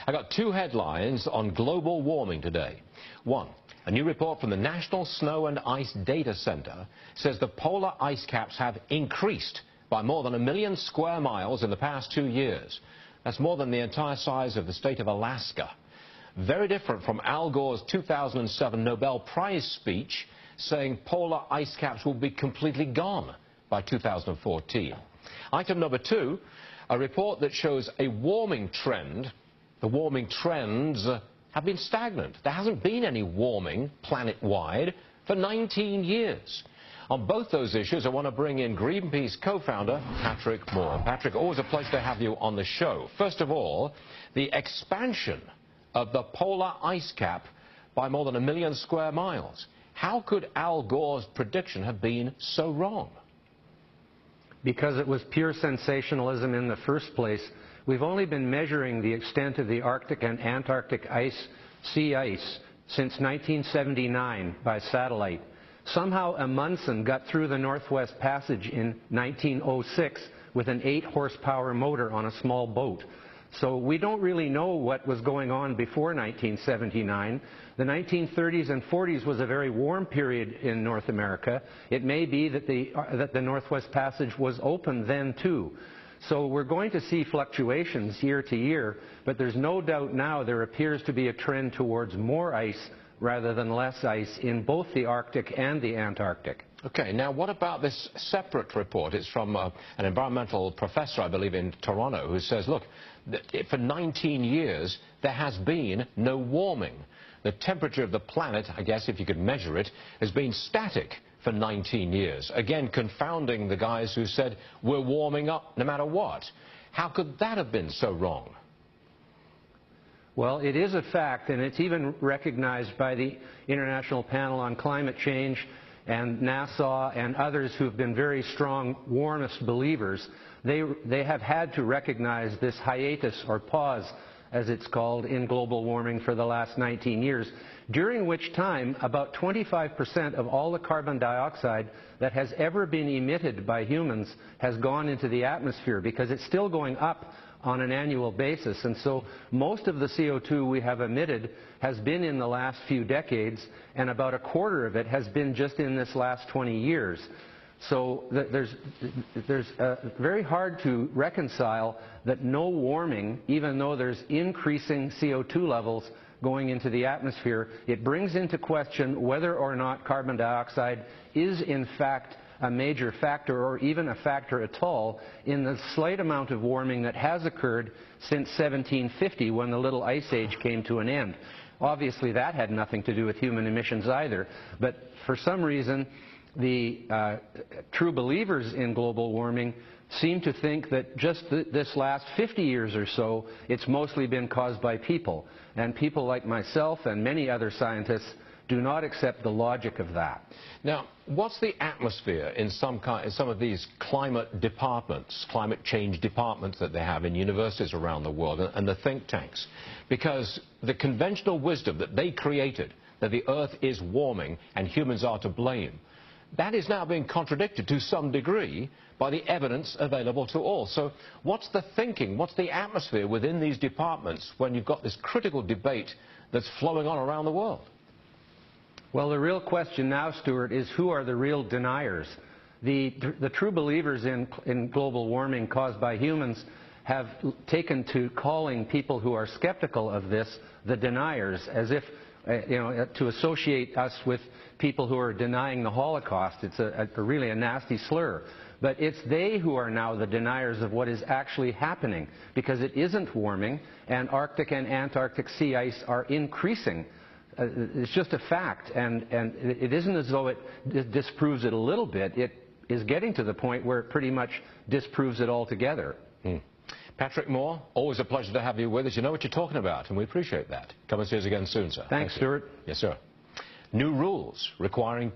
I got two headlines on global warming today. One, a new report from the National Snow and Ice Data Center says the polar ice caps have increased by more than 1 million square miles in the past 2 years. That's more than the entire size of the state of Alaska. Very different from Al Gore's 2007 Nobel Prize speech saying polar ice caps will be completely gone by 2014. Item number two, a report that shows a warming trend. The warming trends have been stagnant. There hasn't been any warming planet-wide for 19 years. On both those issues, I want to bring in Greenpeace co-founder Patrick Moore. Patrick, always a pleasure to have you on the show. First of all, the expansion of the polar ice cap by more than 1 million square miles. How could Al Gore's prediction have been so wrong? Because it was pure sensationalism in the first place. We've only been measuring the extent of the Arctic and Antarctic sea ice since 1979 by satellite. Somehow Amundsen got through the Northwest Passage in 1906 with an 8-horsepower motor on a small boat. So we don't really know what was going on before 1979. The 1930s and 40s was a very warm period in North America. It may be that the Northwest Passage was open then too. So we're going to see fluctuations year to year, but there's no doubt now there appears to be a trend towards more ice rather than less ice in both the Arctic and the Antarctic. Okay, now what about this separate report? It's from an environmental professor, I believe, in Toronto, who says, look, for 19 years there has been no warming. The temperature of the planet, I guess if you could measure it, has been static for 19 years. Again, confounding the guys who said we're warming up no matter what. How could that have been so wrong? Well, it is a fact, and it's even recognized by the International Panel on Climate Change and NASA and others who've been very strong warmist believers. They have had to recognize this hiatus or pause, as it's called, in global warming for the last 19 years, during which time about 25% of all the carbon dioxide that has ever been emitted by humans has gone into the atmosphere, because it's still going up on an annual basis. And so most of the CO2 we have emitted has been in the last few decades, and about a quarter of it has been just in this last 20 years. So there's very hard to reconcile that no warming, even though there's increasing CO2 levels going into the atmosphere. It brings into question whether or not carbon dioxide is in fact a major factor, or even a factor at all, in the slight amount of warming that has occurred since 1750, when the Little Ice Age came to an end. Obviously that had nothing to do with human emissions either, but for some reason the true believers in global warming seem to think that just this last 50 years or so, it's mostly been caused by people. And people like myself and many other scientists do not accept the logic of that. Now, what's the atmosphere in some of these climate departments, climate change departments that they have in universities around the world and the think tanks? Because the conventional wisdom that they created, that the Earth is warming and humans are to blame, that is now being contradicted to some degree by the evidence available to all. So what's the thinking, what's the atmosphere within these departments when you've got this critical debate that's flowing on around the world? Well, the real question now, Stuart, is who are the real deniers? The true believers in global warming caused by humans have taken to calling people who are skeptical of this the deniers, as if to associate us with people who are denying the Holocaust. It's really a nasty slur. But it's they who are now the deniers of what is actually happening, because it isn't warming, and Arctic and Antarctic sea ice are increasing. It's just a fact, and it isn't as though it disproves it a little bit. It is getting to the point where it pretty much disproves it altogether. Patrick Moore, always a pleasure to have you with us. You know what you're talking about, and we appreciate that. Come and see us again soon, sir. Thanks, Stuart. Yes, sir. New rules requiring